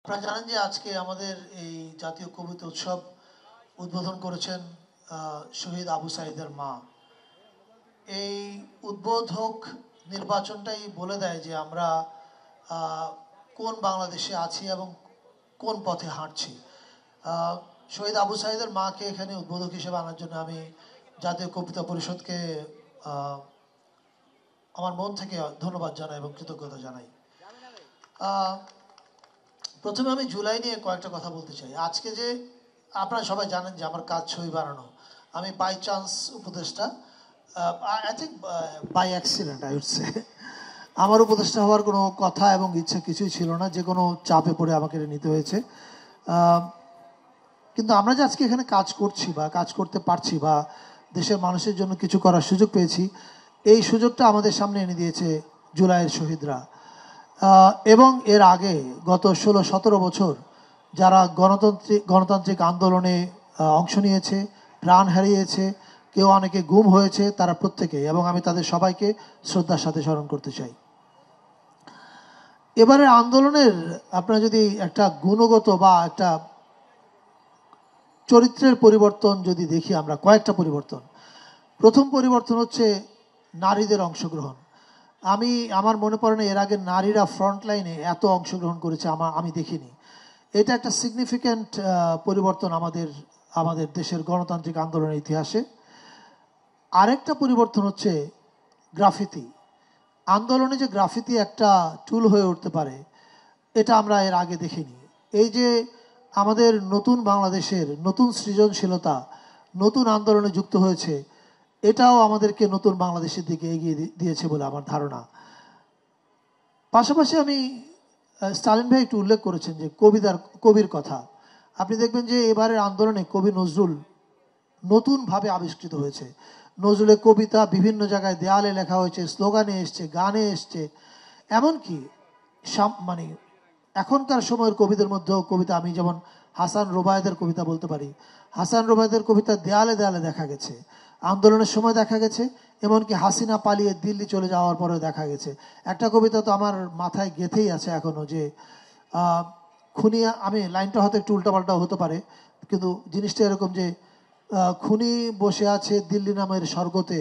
আপনারা জানেন যে আজকে আমাদের এই জাতীয় কবিতা উৎসব উদ্বোধন করেছেন শহীদ আবু সাঈদের মা। এই উদ্বোধক নির্বাচনটাই বলে দেয় যে আমরা কোন বাংলাদেশে আছি এবং কোন পথে হাঁটছি। শহীদ আবু সাঈদের মাকে এখানে উদ্বোধক হিসেবে আনার জন্য আমি জাতীয় কবিতা পরিষদকে আমার মন থেকে ধন্যবাদ জানাই এবং কৃতজ্ঞতা জানাই। প্রথমে আমি জুলাই নিয়ে কয়েকটা কথা বলতে চাই। আজকে যে আপনারা সবাই জানেন যে আমার কাজ ছবি বানানো, আমি বাই চান্স উপদেষ্টা, I think by accident I would say. আমার উপদেষ্টা হওয়ার কোনো কথা এবং ইচ্ছা কিছুই ছিল না, যে কোনো চাপে পড়ে আমাকে নিতে হয়েছে। কিন্তু আমরা যে আজকে এখানে কাজ করছি বা কাজ করতে পারছি বা দেশের মানুষের জন্য কিছু করার সুযোগ পেয়েছি, এই সুযোগটা আমাদের সামনে এনে দিয়েছে জুলাইয়ের শহীদরা। এবং এর আগে গত 16-17 বছর যারা গণতান্ত্রিক আন্দোলনে অংশ নিয়েছে, প্রাণ হারিয়েছে, কেউ অনেকে গুম হয়েছে, তারা প্রত্যেকেই, এবং আমি তাদের সবাইকে শ্রদ্ধার সাথে স্মরণ করতে চাই। এবারে আন্দোলনের আপনারা যদি একটা গুণগত বা একটা চরিত্রের পরিবর্তন যদি দেখি, আমরা কয়েকটা পরিবর্তন। প্রথম পরিবর্তন হচ্ছে নারীদের অংশগ্রহণ। আমার মনে পড়ে না এর আগে নারীরা ফ্রন্ট লাইনে এত অংশগ্রহণ করেছে আমি দেখিনি। এটা একটা সিগনিফিক্যান্ট পরিবর্তন আমাদের দেশের গণতান্ত্রিক আন্দোলনের ইতিহাসে। আরেকটা পরিবর্তন হচ্ছে গ্রাফিতি। আন্দোলনে যে গ্রাফিতি একটা টুল হয়ে উঠতে পারে, এটা আমরা এর আগে দেখিনি। এই যে আমাদের নতুন বাংলাদেশের নতুন সৃজনশীলতা নতুন আন্দোলনে যুক্ত হয়েছে, এটাও আমাদেরকে নতুন বাংলাদেশের দিকে এগিয়ে দিয়েছে বলে আমার ধারণা। পাশাপাশি আমি স্টালিন ভাই একটু উল্লেখ করেছেন যে কবির কথা। আপনি দেখবেন যে এবারের আন্দোলনে কবি নজরুল নতুনভাবে আবিষ্কৃত হয়েছে। নজরুলের কবিতা বিভিন্ন জায়গায় দেয়ালে লেখা হয়েছে, স্লোগানে এসছে, গানে এসছে। এমনকি মানে এখনকার সময়ের কবিদের মধ্যেও কবিতা, আমি যেমন হাসান রোবায়েদের কবিতা বলতে পারি। হাসান রোবায়েদের কবিতা দেয়ালে দেয়ালে দেখা গেছে, আন্দোলনের সময় দেখা গেছে, এমনকি হাসিনা পালিয়ে দিল্লি চলে যাওয়ার পরেও দেখা গেছে। একটা কবিতা তো আমার মাথায় গেঁথেই আছে এখনো, যে খুনি, আমি লাইনটা হয়তো একটু উল্টাপাল্টাও হতে পারে, কিন্তু জিনিসটা এরকম যে খুনি বসে আছে দিল্লি নামের স্বর্গতে,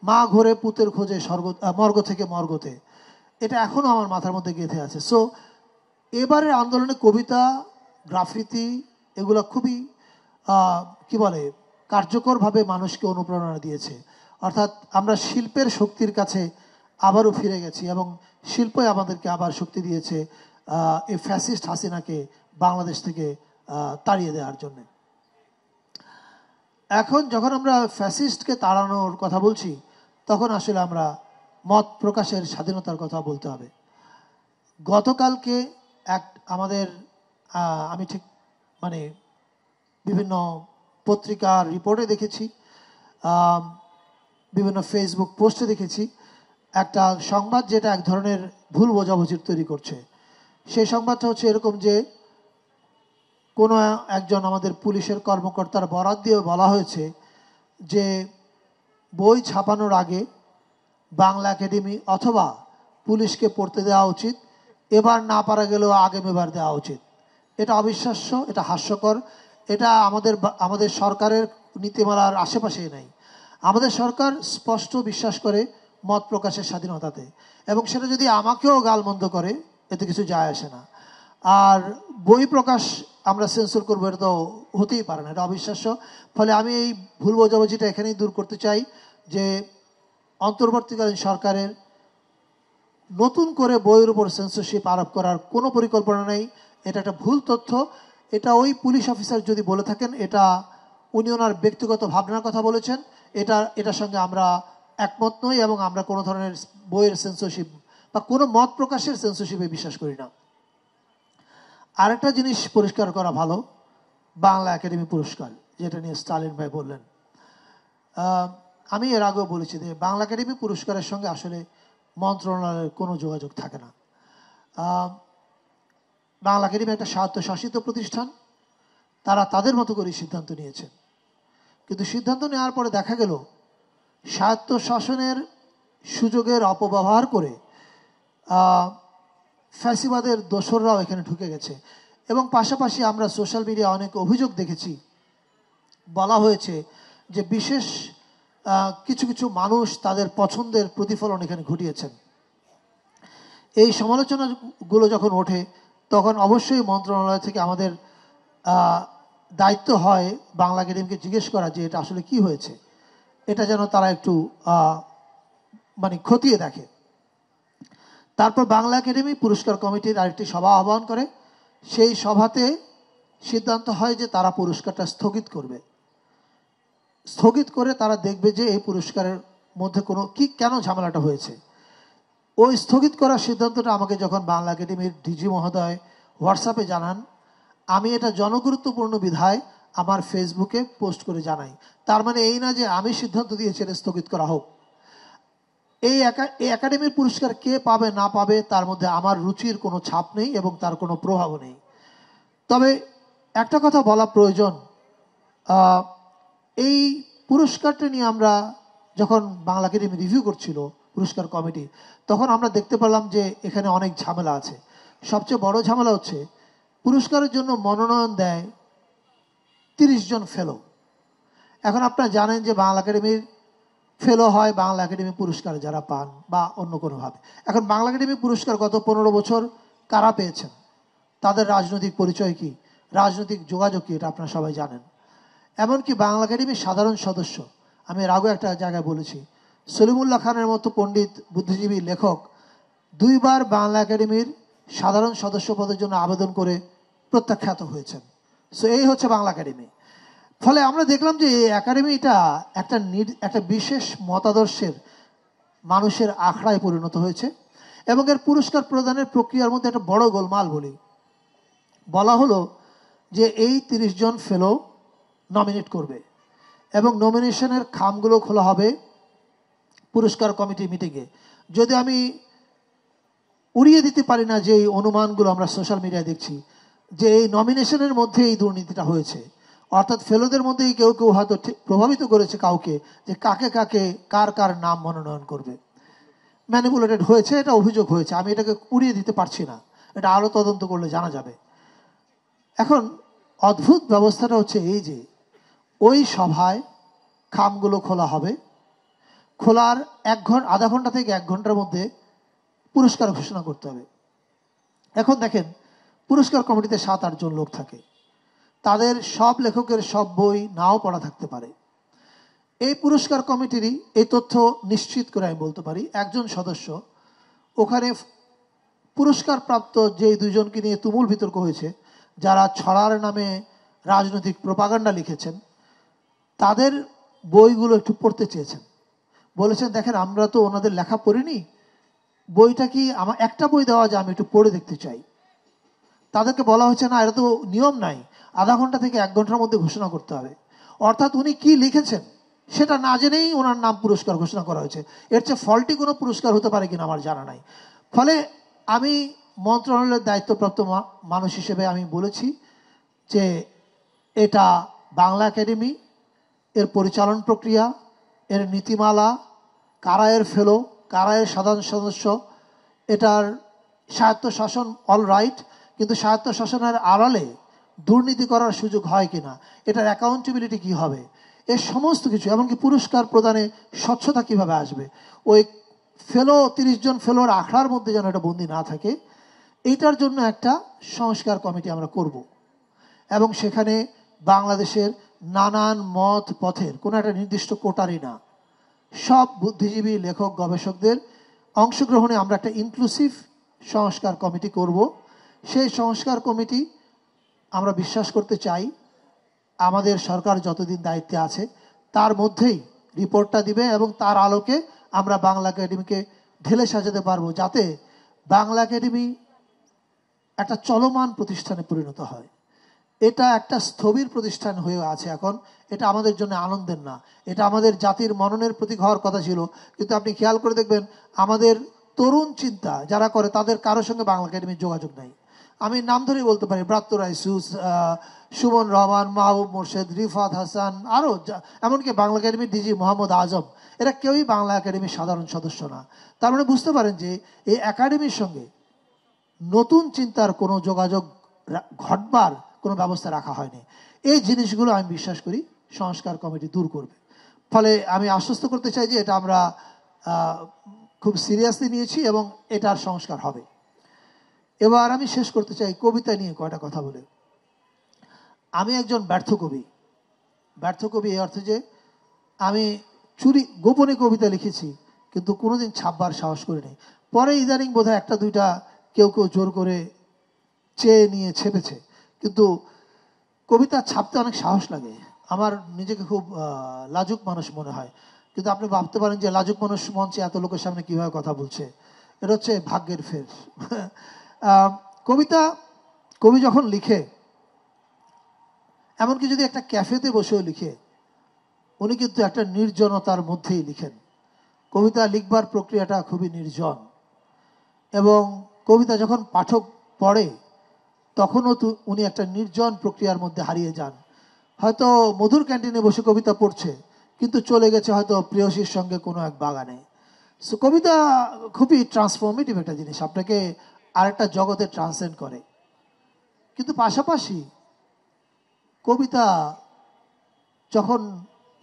মা ঘোরে পুতের খোঁজে মর্গ থেকে মর্গতে। এটা এখনো আমার মাথার মধ্যে গেঁথে আছে। সো এবারের আন্দোলনে কবিতা, গ্রাফিতি এগুলো খুবই কি বলে কার্যকরভাবে মানুষকে অনুপ্রেরণা দিয়েছে। অর্থাৎ আমরা শিল্পের শক্তির কাছে আবারও ফিরে গেছি এবং শিল্পই আমাদেরকে আবার শক্তি দিয়েছে এই ফ্যাসিস্ট হাসিনাকে বাংলাদেশ থেকে তাড়িয়ে দেওয়ার জন্য। এখন যখন আমরা ফ্যাসিস্টকে তাড়ানোর কথা বলছি, তখন আসলে আমরা মত প্রকাশের স্বাধীনতার কথা বলতে হবে। গতকালকে আমাদের আমি ঠিক মানে বিভিন্ন পত্রিকার রিপোর্টে দেখেছি, বিভিন্ন ফেসবুক পোস্টে দেখেছি একটা সংবাদ, যেটা এক ধরনের ভুল বোঝাবুঝির তৈরি করছে। সেই সংবাদটা হচ্ছে এরকম যে কোনো একজন আমাদের পুলিশের কর্মকর্তার বরাত দিয়ে বলা হয়েছে যে বই ছাপানোর আগে বাংলা একাডেমি অথবা পুলিশকে পড়তে দেওয়া উচিত, এবার না পারা গেলেও আগামীবার দেওয়া উচিত। এটা অবিশ্বাস্য, এটা হাস্যকর। এটা আমাদের সরকারের নীতিমালার আশেপাশেই নাই। আমাদের সরকার স্পষ্ট বিশ্বাস করে মত প্রকাশের স্বাধীনতাতে, এবং সেটা যদি আমাকেও গালমন্দ করে এতে কিছু যায় আসে না। আর বই প্রকাশ আমরা সেন্সর করবো, এটা তো হতেই পারে না, এটা অবিশ্বাস্য। ফলে আমি এই ভুল বোঝাবুঝিটা এখানেই দূর করতে চাই যে অন্তর্বর্তীকালীন সরকারের নতুন করে বইয়ের উপর সেন্সরশিপ আরোপ করার কোনো পরিকল্পনা নেই। এটা একটা ভুল তথ্য। এটা ওই পুলিশ অফিসার যদি বলে থাকেন, এটা উনি ওনার ব্যক্তিগত ভাবনার কথা বলেছেন, এটার সঙ্গে আমরা একমত নই, এবং আমরা কোনো ধরনের বইয়ের সেন্সরশিপ বা কোনো মত প্রকাশের সেন্সরশিপে বিশ্বাস করি না। আরেকটা জিনিস পরিষ্কার করা ভালো, বাংলা একাডেমি পুরস্কার যেটা নিয়ে স্টালিন ভাই বললেন, আমি এর আগেও বলেছি যে বাংলা একাডেমি পুরস্কারের সঙ্গে আসলে মন্ত্রণালয়ের কোনো যোগাযোগ থাকে না। বাংলা একাডেমি একটা স্বায়ত্তশাসিত প্রতিষ্ঠান, তারা তাদের মতো করে সিদ্ধান্ত নিয়েছেন। কিন্তু সিদ্ধান্ত নেওয়ার পরে দেখা গেল স্বায়ত্তশাসনের সুযোগের অপব্যবহার করে ফ্যাসিবাদের দোসররাও এখানে ঢুকে গেছে। এবং পাশাপাশি আমরা সোশ্যাল মিডিয়া অনেক অভিযোগ দেখেছি, বলা হয়েছে যে বিশেষ কিছু কিছু মানুষ তাদের পছন্দের প্রতিফলন এখানে ঘটিয়েছেন। এই সমালোচনাগুলো যখন ওঠে তখন অবশ্যই মন্ত্রণালয় থেকে আমাদের দায়িত্ব হয় বাংলা একাডেমিকে জিজ্ঞেস করা যে এটা আসলে কি হয়েছে, এটা যেন তারা একটু মানে খতিয়ে দেখে। তারপর বাংলা একাডেমি পুরস্কার কমিটির আরেকটি সভা আহ্বান করে। সেই সভাতে সিদ্ধান্ত হয় যে তারা পুরস্কারটা স্থগিত করবে। স্থগিত করে তারা দেখবে যে এই পুরস্কারের মধ্যে কেন ঝামেলাটা হয়েছে। ওই স্থগিত করার সিদ্ধান্তটা আমাকে যখন বাংলা একাডেমির ডিজি মহোদয় হোয়াটসঅ্যাপে জানান, আমি এটা জনগুরুত্বপূর্ণ বিধায় আমার ফেসবুকে পোস্ট করে জানাই। তার মানে এই না যে আমি সিদ্ধান্ত দিয়েছি এটা স্থগিত করা হোক। এই একাডেমির পুরস্কার কে পাবে না পাবে তার মধ্যে আমার রুচির কোনো ছাপ নেই এবং তার কোনো প্রভাবও নেই। তবে একটা কথা বলা প্রয়োজন, এই পুরস্কারটা নিয়ে আমরা যখন বাংলা একাডেমি রিভিউ করছিল পুরস্কার কমিটি, তখন আমরা দেখতে পেলাম যে এখানে অনেক ঝামেলা আছে। সবচেয়ে বড় ঝামেলা হচ্ছে পুরস্কারের জন্য মনোনয়ন দেয় 30 জন ফেলো। এখন আপনারা জানেন যে বাংলা একাডেমির ফেলো হয় বাংলা একাডেমি পুরস্কার যারা পান বা অন্য কোনোভাবে। এখন বাংলা একাডেমি পুরস্কার গত 15 বছর কারা পেয়েছেন, তাদের রাজনৈতিক পরিচয় কি, রাজনৈতিক যোগাযোগ কি, এটা আপনারা সবাই জানেন। এমনকি বাংলা একাডেমির সাধারণ সদস্য, আমি এর আগেও একটা জায়গায় বলেছি, সলিমুল্লাহ খানের মতো পণ্ডিত বুদ্ধিজীবী লেখক 2 বার বাংলা একাডেমির সাধারণ সদস্য পদের জন্য আবেদন করে প্রত্যাখ্যাত হয়েছেন। সো এই হচ্ছে বাংলা একাডেমি। ফলে আমরা দেখলাম যে এই একাডেমিটা একটা বিশেষ মতাদর্শের মানুষের আখড়ায় পরিণত হয়েছে এবং এর পুরস্কার প্রদানের প্রক্রিয়ার মধ্যে একটা বড় গোলমাল বলা হলো যে এই 30 জন ফেলো নমিনেট করবে এবং নমিনেশনের খামগুলো খোলা হবে পুরস্কার কমিটি মিটিংয়ে। যদি আমি উড়িয়ে দিতে পারি না যে এই অনুমানগুলো আমরা সোশ্যাল মিডিয়ায় দেখছি যে এই নমিনেশনের মধ্যে এই দুর্নীতিটা হয়েছে, অর্থাৎ ফেলোদের মধ্যেই কেউ কেউ হয়তো প্রভাবিত করেছে কাউকে যে কাকে কাকে কার নাম মনোনয়ন করবে, ম্যানিপুলেটেড হয়েছে, এটা অভিযোগ হয়েছে। আমি এটাকে উড়িয়ে দিতে পারছি না, এটা আরও তদন্ত করলে জানা যাবে। এখন অদ্ভুত ব্যবস্থাটা হচ্ছে এই যে ওই সভায় খামগুলো খোলা হবে, খোলার আধা ঘন্টা থেকে 1 ঘন্টার মধ্যে পুরস্কার ঘোষণা করতে হবে। এখন দেখেন, পুরস্কার কমিটিতে 7-8 জন লোক থাকে, তাদের সব লেখকের সব বই নাও পড়া থাকতে পারে। এই পুরস্কার কমিটিরই এই তথ্য নিশ্চিত করে আমি বলতে পারি, একজন সদস্য ওখানে পুরস্কার প্রাপ্ত যে 2 জনকে নিয়ে তুমুল বিতর্ক হয়েছে, যারা ছড়ার নামে রাজনৈতিক প্রোপাগান্ডা লিখেছেন, তাদের বইগুলো একটু পড়তে চেয়েছেন। বলেছেন দেখেন আমরা তো ওনাদের লেখা পড়িনি, বইটা কি আমার একটা বই দেওয়া যায়, আমি একটু পড়ে দেখতে চাই। তাদেরকে বলা হয়েছে না, এটা তো নিয়ম নাই, আধা ঘন্টা থেকে 1 ঘন্টার মধ্যে ঘোষণা করতে হবে। অর্থাৎ উনি কি লিখেছেন সেটা না জেনেই ওনার নাম পুরস্কার ঘোষণা করা হয়েছে। এর চেয়ে ফল্টি কোনো পুরস্কার হতে পারে কিনা আমার জানা নাই। ফলে আমি মন্ত্রণালয়ের দায়িত্বপ্রাপ্ত মানুষ হিসেবে আমি বলেছি যে এটা বাংলা একাডেমি, এর পরিচালন প্রক্রিয়া, এর নীতিমালা, কারা এর ফেলো, কারা এর সাধারণ সদস্য, এটার স্বায়ত্তশাসন অল রাইট, কিন্তু স্বায়ত্তশাসনের আড়ালে দুর্নীতি করার সুযোগ হয় কিনা, এটার অ্যাকাউন্টেবিলিটি কি হবে, এর সমস্ত কিছু, এমনকি পুরস্কার প্রদানে স্বচ্ছতা কিভাবে আসবে, ওই ফেলো 30 জন ফেলোর আখড়ার মধ্যে যেন এটা বন্দী না থাকে, এইটার জন্য একটা সংস্কার কমিটি আমরা করব এবং সেখানে বাংলাদেশের নানান মত পথের কোনো একটা নির্দিষ্ট কোটারি না, সব বুদ্ধিজীবী লেখক গবেষকদের অংশগ্রহণে আমরা একটা ইনক্লুসিভ সংস্কার কমিটি করব। সেই সংস্কার কমিটি আমরা বিশ্বাস করতে চাই আমাদের সরকার যতদিন দায়িত্বে আছে তার মধ্যেই রিপোর্টটা দিবে এবং তার আলোকে আমরা বাংলা একাডেমিকে ঢেলে সাজাতে পারবো, যাতে বাংলা একাডেমি একটা চলমান প্রতিষ্ঠানে পরিণত হয়। এটা একটা স্থবির প্রতিষ্ঠান হয়ে আছে এখন, এটা আমাদের জন্য আনন্দের না, এটা আমাদের জাতির মননের প্রতীক হওয়ার কথা ছিল। কিন্তু আপনি খেয়াল করে দেখবেন আমাদের তরুণ চিন্তা যারা করে তাদের কারোর সঙ্গে বাংলা একাডেমির যোগাযোগ নাই। আমি নাম ধরেই বলতে পারি, ব্রাত্য রাইসু, সুমন রহমান, মাহবুব মোর্শেদ, রিফাত হাসান, আরও এমনকি বাংলা একাডেমির ডিজি মোহাম্মদ আজম, এরা কেউই বাংলা একাডেমির সাধারণ সদস্য না। তার মানে বুঝতে পারেন যে এই একাডেমির সঙ্গে নতুন চিন্তার কোনো যোগাযোগ ঘটবার কোনো ব্যবস্থা রাখা হয়নি। এই জিনিসগুলো আমি বিশ্বাস করি সংস্কার কমিটি দূর করবে। ফলে আমি আশ্বস্ত করতে চাই যে এটা আমরা খুব সিরিয়াসলি নিয়েছি এবং এটার সংস্কার হবে। এবার আমি শেষ করতে চাই কবিতা নিয়ে কয়টা কথা বলে। আমি একজন ব্যর্থ কবি। ব্যর্থ কবি এই অর্থে যে আমি গোপনে কবিতা লিখেছি, কিন্তু কোনোদিন ছাপবার সাহস করিনি। পরে ইদানিং বোধহয় একটা দুইটা কেউ কেউ জোর করে চেয়ে নিয়ে ছেপেছে, কিন্তু কবিতা ছাপতে অনেক সাহস লাগে। আমার নিজেকে খুব লাজুক মানুষ মনে হয়, কিন্তু আপনি ভাবতে পারেন যে লাজুক মানুষ মঞ্চে এত লোকের সামনে কিভাবে কথা বলছে। এটা হচ্ছে ভাগ্যের ফের। কবি যখন লিখে, এমনকি যদি একটা ক্যাফেতে বসেও লিখে, উনি কিন্তু একটা নির্জনতার মধ্যেই লিখেন। কবিতা লিখবার প্রক্রিয়াটা খুবই নির্জন, এবং কবিতা যখন পাঠক পড়ে তখনও উনি একটা নির্জন প্রক্রিয়ার মধ্যে হারিয়ে যান। হয়তো মধুর ক্যান্টিনে বসে কবিতা পড়ছে, কিন্তু চলে গেছে হয়তো প্রেয়সীর সঙ্গে কোনো এক বাগানে। সো কবিতা খুবই ট্রান্সফর্মেটিভ একটা জিনিস, আপনাকে আরেকটা জগতে ট্রান্সেন্ড করে। কিন্তু পাশাপাশি কবিতা যখন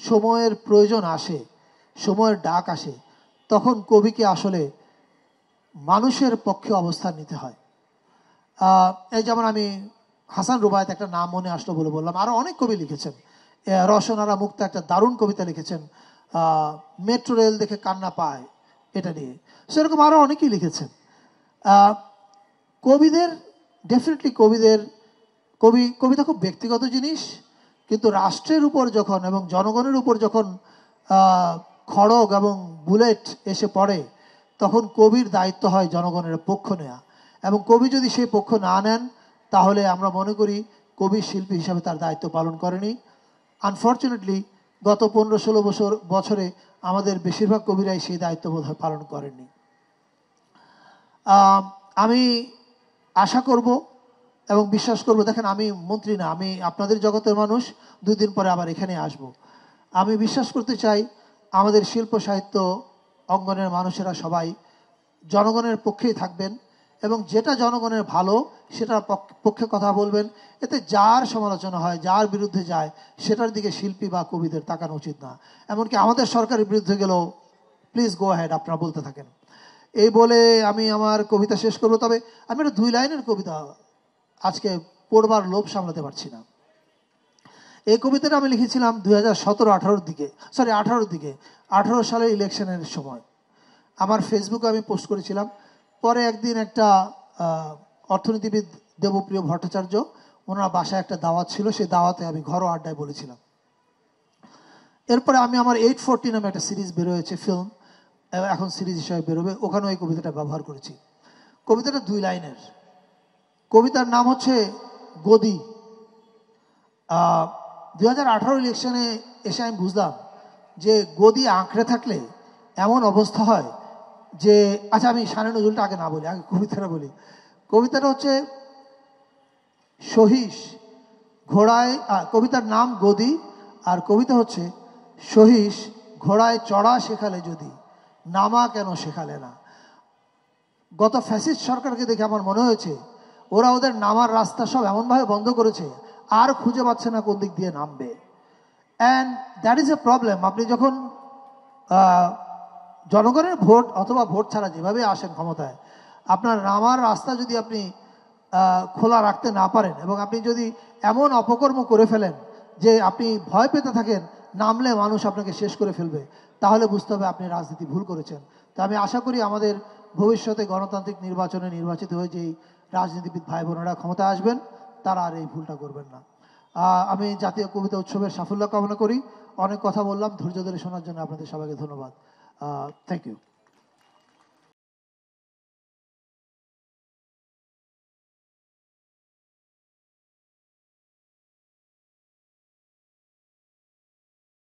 সময়ের প্রয়োজন আসে, সময়ের ডাক আসে, তখন কবিকে আসলে মানুষের পক্ষে অবস্থান নিতে হয়। এই যেমন আমি হাসান রুবায়েত একটা নাম মনে আসলো বলে বললাম, আরও অনেক কবি লিখেছেন। রসনারা মুক্তা একটা দারুণ কবিতা লিখেছেন, মেট্রো রেল দেখে কান্না পায়, এটা নিয়ে। সেরকম আরও অনেকেই লিখেছেন। কবিদের ডেফিনেটলি কবিতা খুব ব্যক্তিগত জিনিস, কিন্তু রাষ্ট্রের উপর যখন এবং জনগণের উপর যখন খড়গ এবং বুলেট এসে পড়ে, তখন কবির দায়িত্ব হয় জনগণের পক্ষ নেওয়া। এবং কবি যদি সেই পক্ষ না নেন, তাহলে আমরা মনে করি কবি শিল্পী হিসাবে তার দায়িত্ব পালন করেনি। আনফর্চুনেটলি গত 15-16 বছরে আমাদের বেশিরভাগ কবিরাই সেই দায়িত্ব বোধহয় পালন করেননি। আমি আশা করব এবং বিশ্বাস করব, দেখেন আমি মন্ত্রী না, আমি আপনাদের জগতের মানুষ, 2 দিন পরে আবার এখানে আসব। আমি বিশ্বাস করতে চাই আমাদের শিল্প সাহিত্য অঙ্গনের মানুষেরা সবাই জনগণের পক্ষেই থাকবেন, এবং যেটা জনগণের ভালো সেটার পক্ষে কথা বলবেন। এতে যার সমালোচনা হয়, যার বিরুদ্ধে যায়, সেটার দিকে শিল্পী বা কবিদের তাকানো উচিত না। এমনকি আমাদের সরকারের বিরুদ্ধে গেলেও প্লিজ গো হ্যাড, আপনারা বলতে থাকেন। এই বলে আমি আমার কবিতা শেষ করব। তবে আমি একটা 2 লাইনের কবিতা আজকে পড়বার লোভ সামলাতে পারছি না। এই কবিতাটা আমি লিখেছিলাম 2017-18 দিকে, 18 সালের ইলেকশনের সময়। আমার ফেসবুকে আমি পোস্ট করেছিলাম। পরে একদিন একটা অর্থনীতিবিদ দেবপ্রিয় ভট্টাচার্য, ওনার বাসায় একটা দাওয়াত ছিল, সেই দাওয়াতে আমি ঘরোয়া আড্ডায় বলেছিলাম। এরপরে আমি আমার 840 নামে একটা সিরিজ বেরোয়েছে, ফিল্ম, এখন সিরিজ হিসেবে বেরোবে, ওখানেও এই কবিতাটা ব্যবহার করেছি। কবিতাটা 2 লাইনের। কবিতার নাম হচ্ছে গদি। 2018 ইলেকশনে এসে আমি বুঝলাম যে গদি আঁকড়ে থাকলে এমন অবস্থা হয় যে, আচ্ছা আমি শানে নজরুলটা আগে না বলি, আগে কবিতাটা বলি। কবিতাটা হচ্ছে সহিস ঘোড়ায়, কবিতার নাম গদি, আর কবিতা হচ্ছে সহিস ঘোড়ায় চড়া শেখালে যদি, নামা কেন শেখালে না। গত ফ্যাসিস্ট সরকারকে দেখে আমার মনে হয়েছে ওরা ওদের নামার রাস্তা সব এমনভাবে বন্ধ করেছে, আর খুঁজে পাচ্ছে না কোন দিক দিয়ে নামবে। And that is a problem. আপনি যখন জনগণের ভোট অথবা ভোট ছাড়া যেভাবে আসেন ক্ষমতায়, আপনার নামার রাস্তা যদি আপনি খোলা রাখতে না পারেন, এবং আপনি যদি এমন অপকর্ম করে ফেলেন যে আপনি ভয় পেতে থাকেন নামলে মানুষ আপনাকে শেষ করে ফেলবে, তাহলে বুঝতে হবে আপনি রাজনীতি ভুল করেছেন। তো আমি আশা করি আমাদের ভবিষ্যতে গণতান্ত্রিক নির্বাচনে নির্বাচিত হয়ে যেই রাজনীতিবিদ ভাই বোনেরা ক্ষমতায় আসবেন, তারা আর এই ভুলটা করবেন না। আমি জাতীয় কবিতা উৎসবের সাফল্য কামনা করি। অনেক কথা বললাম, ধৈর্য ধরে শোনার জন্য আপনাদের সবাইকে ধন্যবাদ। Thank you.